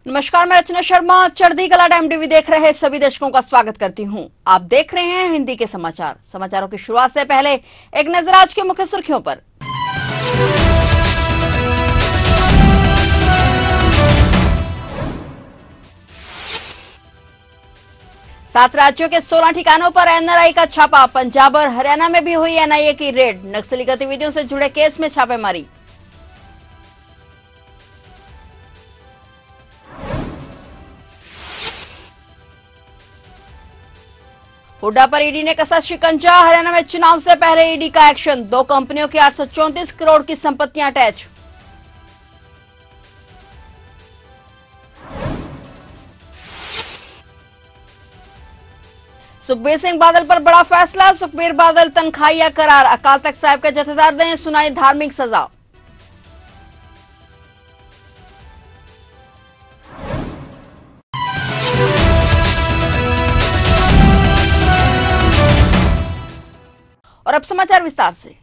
नमस्कार, मैं रचना शर्मा चढ़ती कला टाइम टीवी देख रहे सभी दर्शकों का स्वागत करती हूं। आप देख रहे हैं हिंदी के समाचार। समाचारों की शुरुआत से पहले एक नजर आज की मुख्य सुर्खियों पर। 7 राज्यों के 16 ठिकानों पर एनआरआई का छापा। पंजाब और हरियाणा में भी हुई एनआईए की रेड। नक्सली गतिविधियों से जुड़े केस में छापेमारी। हुड्डा पर ईडी ने कसा शिकंजा। हरियाणा में चुनाव से पहले ईडी का एक्शन। 2 कंपनियों की 834 करोड़ की संपत्तियां अटैच। सुखबीर सिंह बादल पर बड़ा फैसला। सुखबीर बादल तनख्वाहिया करार। अकाल तख्त साहिब के जथेदार ने सुनाई धार्मिक सजा। और अब समाचार विस्तार से।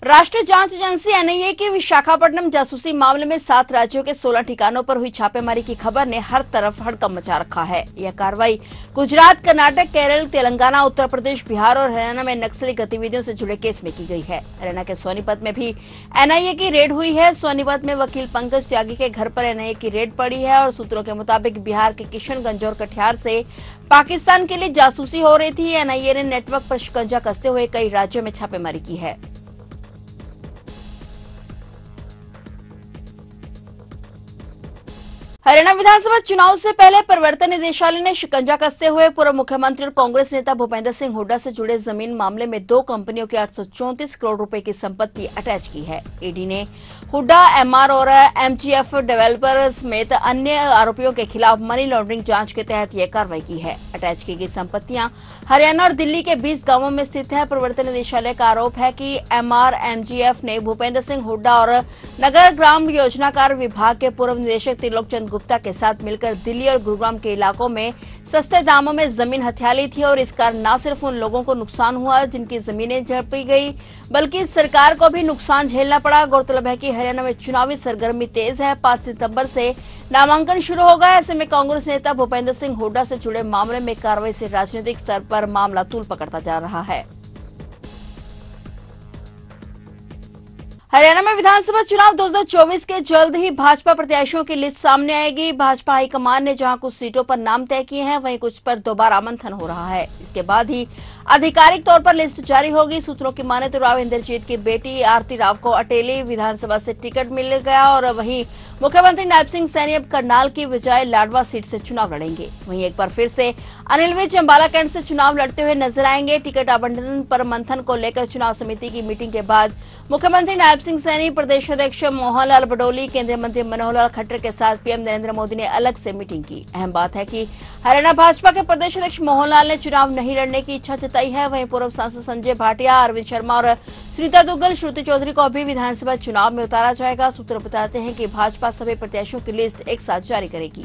राष्ट्रीय जांच एजेंसी एनआईए की विशाखापट्टनम जासूसी मामले में 7 राज्यों के 16 ठिकानों पर हुई छापेमारी की खबर ने हर तरफ हड़कंप मचा रखा है। यह कार्रवाई गुजरात, कर्नाटक, केरल, तेलंगाना, उत्तर प्रदेश, बिहार और हरियाणा में नक्सली गतिविधियों से जुड़े केस में की गई है। हरियाणा के सोनीपत में भी एनआईए की रेड हुई है। सोनीपत में वकील पंकज त्यागी के घर पर एनआईए की रेड पड़ी है और सूत्रों के मुताबिक बिहार के किशनगंज और कटिहार से पाकिस्तान के लिए जासूसी हो रही थी। एनआईए ने नेटवर्क पर शिकंजा कसते हुए कई राज्यों में छापेमारी की है। हरियाणा विधानसभा चुनाव से पहले प्रवर्तन निदेशालय ने शिकंजा कसते हुए पूर्व मुख्यमंत्री और कांग्रेस नेता भूपेंद्र सिंह हुड्डा से जुड़े जमीन मामले में 2 कंपनियों की 834 करोड़ रुपए की संपत्ति अटैच की है। ईडी ने हुड्डा, एमआर और एमजीएफ डेवलपर समेत अन्य आरोपियों के खिलाफ मनी लॉन्ड्रिंग जांच के तहत यह कार्रवाई की है। अटैच की गई संपत्तियां हरियाणा और दिल्ली के 20 गांवों में स्थित है। प्रवर्तन निदेशालय का आरोप है कि एमआर, एमजीएफ ने भूपेंद्र सिंह हुड्डा और नगर ग्राम योजनाकार विभाग के पूर्व निदेशक त्रिलोक चंद गुप्ता के साथ मिलकर दिल्ली और गुरुग्राम के इलाकों में सस्ते दामों में जमीन हथिया ली थी और इस कारण न सिर्फ उन लोगों को नुकसान हुआ जिनकी जमीनें झड़पी गई, बल्कि सरकार को भी नुकसान झेलना पड़ा। गौरतलब है कि हरियाणा में चुनावी सरगर्मी तेज है। 5 सितंबर से नामांकन शुरू होगा। ऐसे में कांग्रेस नेता भूपेंद्र सिंह हुड्डा से जुड़े मामले में कार्रवाई से राजनीतिक स्तर पर मामला तूल पकड़ता जा रहा है। हरियाणा में विधानसभा चुनाव 2024 के जल्द ही भाजपा प्रत्याशियों की लिस्ट सामने आएगी। भाजपा हाईकमान ने जहां कुछ सीटों पर नाम तय किए हैं, वहीं कुछ पर दोबारा मंथन हो रहा है। इसके बाद ही आधिकारिक तौर पर लिस्ट जारी होगी। सूत्रों की माने तो राव इंद्रजीत की बेटी आरती राव को अटेली विधानसभा से टिकट मिल गया और वहीं मुख्यमंत्री नायब सिंह सैनी अब करनाल की बजाय लाडवा सीट से चुनाव लड़ेंगे। वहीं एक बार फिर से अनिल विज अंबाला कैंट से चुनाव लड़ते हुए नजर आएंगे। टिकट आवंटन पर मंथन को लेकर चुनाव समिति की मीटिंग के बाद मुख्यमंत्री नायब सिंह सैनी, प्रदेश अध्यक्ष मोहन लाल बडोली, केंद्रीय मंत्री मनोहर लाल खट्टर के साथ पीएम नरेंद्र मोदी ने अलग से मीटिंग की। अहम बात है कि हरियाणा भाजपा के प्रदेश अध्यक्ष मोहन लाल ने चुनाव नहीं लड़ने की इच्छा जताई है। वहीं पूर्व सांसद संजय भाटिया, अरविंद शर्मा और सुनीता दुग्गल, श्रुति चौधरी को अभी विधानसभा चुनाव में उतारा जाएगा। सूत्र बताते हैं कि भाजपा सभी प्रत्याशियों की लिस्ट एक साथ जारी करेगी।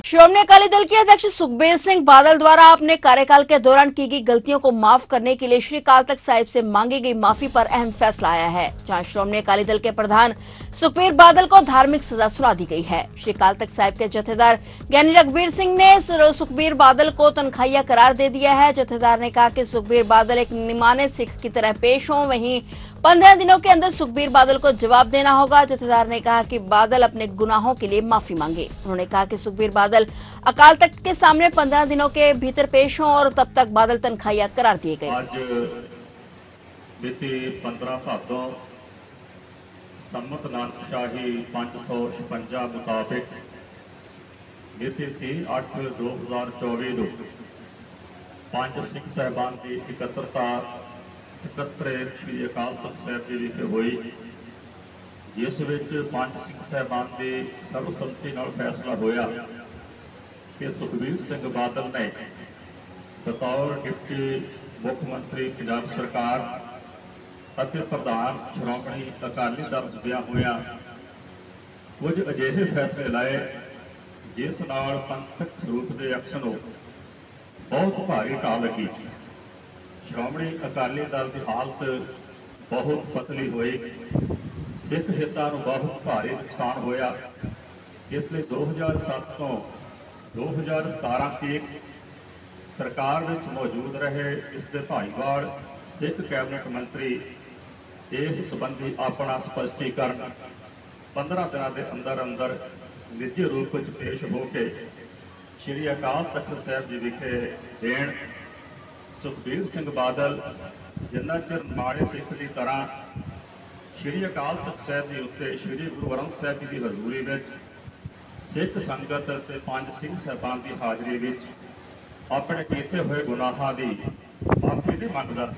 श्रोमणी अकाली दल के अध्यक्ष सुखबीर सिंह बादल द्वारा अपने कार्यकाल के दौरान की गई गलतियों को माफ करने के लिए श्री अकाल तख्त साहिब से मांगी गई माफी पर अहम फैसला आया है, जहां श्रोमणी अकाली दल के प्रधान सुखबीर बादल को धार्मिक सजा सुना दी गई है। श्री अकाल तख्त साहिब के जथेदार ज्ञानी रघुवीर सिंह ने सुखबीर बादल को तनख्वाहिया करार दे दिया है। जथेदार ने कहा कि सुखबीर बादल एक निमाने सिख की तरह पेश हों, वहीं 15 दिनों के अंदर सुखबीर बादल को जवाब देना होगा। जथेदार ने कहा कि बादल अपने गुनाहों के लिए माफी मांगे। उन्होंने कहा कि सुखबीर बादल अकाल तख्त के सामने 15 दिनों के भीतर पेश हों और तब तक बादल तनख्वाहिया करार दिए गए। आज बीती 15 भादों सम्मत नानकशाही 556 मुताबिक बीती 30/8/2024 ਨੂੰ 5 सिख साहिबान की इकत्रता ਸਕੱਤਰੇਤ श्री अकाल तख्त साहिब जी विखे हुई, जिस विच 5 सिख साहिबान की सर्वसम्मति नाल फैसला होया कि सुखबीर सिंह बादल ने बतौर डिप्टी मुख्यमंत्री पंजाब सरकार ਅਤੇ प्रधान श्रोमणी अकाली दल दिया होया कुछ अजिहे फैसले लाए जिस नाल पंथक स्वरूप के अक्ष ਨੂੰ बहुत भारी ਢਾਹ लगी। श्रोमणी अकाली दल की हालत बहुत पतली हुई। ਸਿੱਖ ਹਿੱਤਾਂ ਨੂੰ ਬਹੁਤ ਭਾਰੀ ਨੁਕਸਾਨ ਹੋਇਆ। ਇਸ ਲਈ 2007 ਤੋਂ 2017 ਤੱਕ ਸਰਕਾਰ ਵਿੱਚ ਮੌਜੂਦ ਰਹੇ ਇਸ ਦੇ ਭਾਈਵਾਲ ਸਿੱਖ ਕੈਬਨਿਟ ਮੰਤਰੀ ਇਸ ਸੰਬੰਧੀ ਆਪਣਾ ਸਪਸ਼ਟੀਕਰਨ 15 ਦਿਨਾਂ ਦੇ ਅੰਦਰ ਅੰਦਰ ਨਿੱਜੀ ਰੂਪ ਵਿੱਚ ਪੇਸ਼ ਹੋ ਕੇ ਸ਼੍ਰੀ ਅਕਾਲ ਤਖਤ ਸਾਹਿਬ ਜੀ ਵਿਖੇ ਦੇਣ। ਸੁਖਬੀਰ ਸਿੰਘ ਬਾਦਲ ਜਿੰਨਾ ਚਿਰ ਮਾੜੇ ਸਿੱਖ ਦੀ ਤਰ੍ਹਾਂ ਸ਼੍ਰੀ ਅਕਾਲ ਤਖਤ ਸਾਹਿਬ ਜੀ ਉੱਤੇ ਸ਼੍ਰੀ ਗੁਰੂ ਗ੍ਰੰਥ ਸਾਹਿਬ ਜੀ ਦੀ ਹਜ਼ੂਰੀ ਵਿੱਚ ਸਿੱਖ ਸੰਗਤ ਅਤੇ ਪੰਜ ਸਿੰਘ ਸਾਹਿਬਾਨ ਦੀ ਹਾਜ਼ਰੀ ਵਿੱਚ ਆਪਣੇ ਕੀਤੇ ਹੋਏ ਗੁਨਾਹਾਂ ਦੀ ਮਾਫੀ ਨਹੀਂ ਮੰਗਦਾ,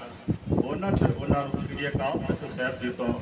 ਉਹਨਾਂ ਚਿਰ ਉਹਨਾਂ ਨੂੰ ਸ਼੍ਰੀ ਅਕਾਲ ਤਖਤ ਸਾਹਿਬ ਜੀ ਤੋਂ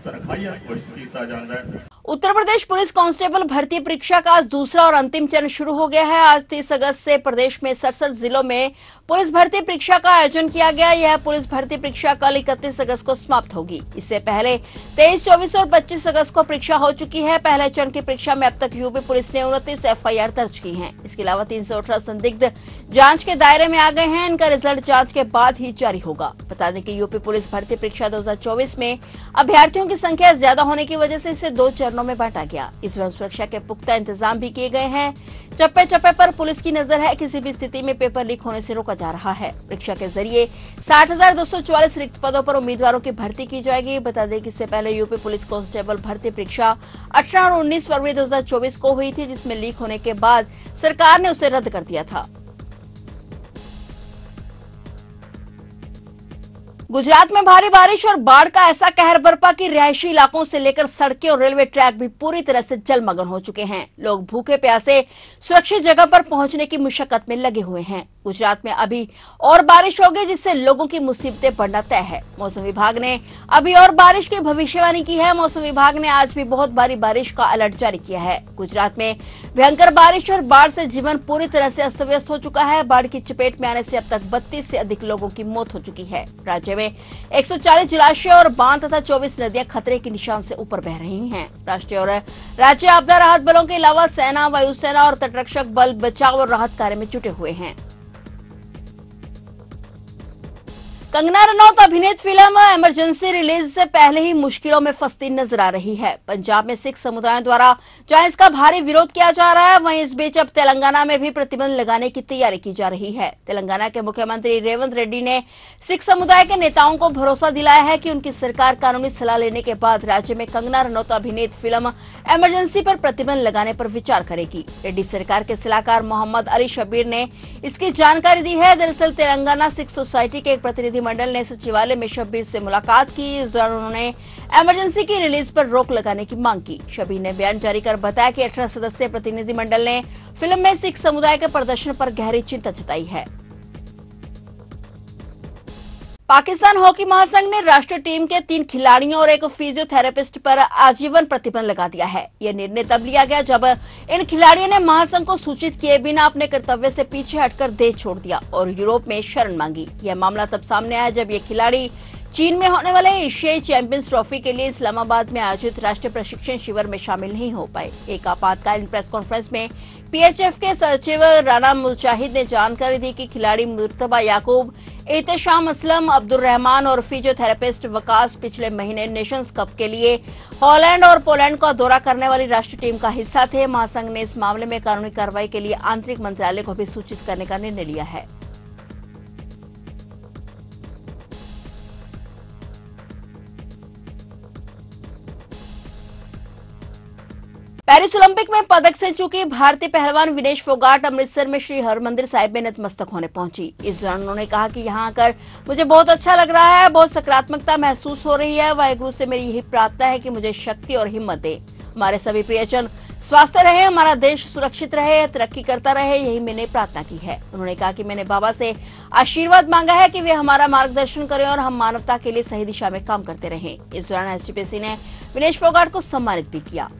तनख्वाहियां घोषित किया जाता है। उत्तर प्रदेश पुलिस कांस्टेबल भर्ती परीक्षा का आज दूसरा और अंतिम चरण शुरू हो गया है। आज 30 अगस्त से प्रदेश में 67 जिलों में पुलिस भर्ती परीक्षा का आयोजन किया गया। यह पुलिस भर्ती परीक्षा कल 31 अगस्त को समाप्त होगी। इससे पहले 23, 24 और 25 अगस्त को परीक्षा हो चुकी है। पहले चरण की परीक्षा में अब तक यूपी पुलिस ने 29 FIR दर्ज की है। इसके अलावा 318 संदिग्ध जांच के दायरे में आ गए हैं। इनका रिजल्ट जांच के बाद ही जारी होगा। बता दें कि यूपी पुलिस भर्ती परीक्षा 2024 में अभ्यर्थियों की संख्या ज्यादा होने की वजह से इसे 2 चरणों में बांटा गया। इस दौरान सुरक्षा के पुख्ता इंतजाम भी किए गए हैं। चप्पे चप्पे पर पुलिस की नजर है। किसी भी स्थिति में पेपर लीक होने से रोका जा रहा है। परीक्षा के जरिए 60,244 रिक्त पदों पर उम्मीदवारों की भर्ती की जाएगी। बता दें कि इससे पहले यूपी पुलिस कांस्टेबल भर्ती परीक्षा 18 और 19 फरवरी 2024 को हुई थी, जिसमें लीक होने के बाद सरकार ने उसे रद्द कर दिया था। गुजरात में भारी बारिश और बाढ़ का ऐसा कहर बरपा कि रिहायशी इलाकों से लेकर सड़कें और रेलवे ट्रैक भी पूरी तरह से जलमग्न हो चुके हैं। लोग भूखे प्यासे सुरक्षित जगह पर पहुंचने की मुशक्कत में लगे हुए हैं। गुजरात में अभी और बारिश होगी, जिससे लोगों की मुसीबतें बढ़ना तय है। मौसम विभाग ने अभी और बारिश की भविष्यवाणी की है। मौसम विभाग ने आज भी बहुत भारी बारिश का अलर्ट जारी किया है। गुजरात में भयंकर बारिश और बाढ़ से जीवन पूरी तरह से अस्त व्यस्त हो चुका है। बाढ़ की चपेट में आने से अब तक 32 से अधिक लोगों की मौत हो चुकी है। राज्य में 140 जलाशय और बांध तथा 24 नदियां खतरे के निशान से ऊपर बह रही हैं। राष्ट्रीय और राज्य आपदा राहत बलों के अलावा सेना, वायुसेना और तटरक्षक बल बचाव और राहत कार्य में जुटे हुए हैं। कंगना रनौत अभिनीत फिल्म इमरजेंसी रिलीज से पहले ही मुश्किलों में फंसती नजर आ रही है। पंजाब में सिख समुदायों द्वारा जहां इसका भारी विरोध किया जा रहा है, वहीं इस बीच अब तेलंगाना में भी प्रतिबंध लगाने की तैयारी की जा रही है। तेलंगाना के मुख्यमंत्री रेवंत रेड्डी ने सिख समुदाय के नेताओं को भरोसा दिलाया है कि उनकी सरकार कानूनी सलाह लेने के बाद राज्य में कंगना रनौत अभिनीत फिल्म इमरजेंसी पर प्रतिबंध लगाने पर विचार करेगी। रेड्डी सरकार के सलाहकार मोहम्मद अली शब्बीर ने इसकी जानकारी दी है। दरअसल तेलंगाना सिख सोसाइटी के एक प्रतिनिधि मंडल ने सचिवालय में शब्बीर से मुलाकात की। इस दौरान उन्होंने इमरजेंसी की रिलीज पर रोक लगाने की मांग की। शब्बीर ने बयान जारी कर बताया कि 18 सदस्यीय प्रतिनिधि मंडल ने फिल्म में सिख समुदाय के प्रदर्शन पर गहरी चिंता जताई है। पाकिस्तान हॉकी महासंघ ने राष्ट्रीय टीम के 3 खिलाड़ियों और एक फिजियोथेरेपिस्ट पर आजीवन प्रतिबंध लगा दिया है। यह निर्णय तब लिया गया जब इन खिलाड़ियों ने महासंघ को सूचित किए बिना अपने कर्तव्य से पीछे हटकर देश छोड़ दिया और यूरोप में शरण मांगी। यह मामला तब सामने आया जब ये खिलाड़ी चीन में होने वाले एशियाई चैंपियंस ट्रॉफी के लिए इस्लामाबाद में आयोजित राष्ट्रीय प्रशिक्षण शिविर में शामिल नहीं हो पाए। एक आपातकालीन प्रेस कॉन्फ्रेंस में PHF के सचिव राना मुजाहिद ने जानकारी दी कि खिलाड़ी मुर्तबा याकूब, एहतेशाम असलम, अब्दुल रहमान और फिजियोथेरेपिस्ट वकास पिछले महीने नेशंस कप के लिए हॉलैंड और पोलैंड का दौरा करने वाली राष्ट्रीय टीम का हिस्सा थे। महासंघ ने इस मामले में कानूनी कार्रवाई के लिए आंतरिक मंत्रालय को भी सूचित करने का निर्णय लिया है। पेरिस ओलंपिक में पदक से चूकी भारतीय पहलवान विनेश फोगाट अमृतसर में श्री हरमंदिर साहिब में नतमस्तक होने पहुंची। इस दौरान उन्होंने कहा कि यहां आकर मुझे बहुत अच्छा लग रहा है, बहुत सकारात्मकता महसूस हो रही है। वाहेगुरु से मेरी यही प्रार्थना है कि मुझे शक्ति और हिम्मत दे। हमारे सभी प्रियजन स्वस्थ रहे, हमारा देश सुरक्षित रहे, तरक्की करता रहे, यही मैंने प्रार्थना की है। उन्होंने कहा कि मैंने बाबा से आशीर्वाद मांगा है कि वे हमारा मार्गदर्शन करें और हम मानवता के लिए सही दिशा में काम करते रहें। इस दौरान SGPC ने विनेश फोगाट को सम्मानित भी किया।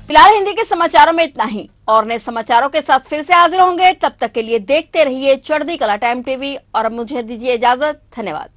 फिलहाल हिंदी के समाचारों में इतना ही और नए समाचारों के साथ फिर से हाजिर होंगे। तब तक के लिए देखते रहिए चढ़ती कला टाइम टीवी और अब मुझे दीजिए इजाजत। धन्यवाद।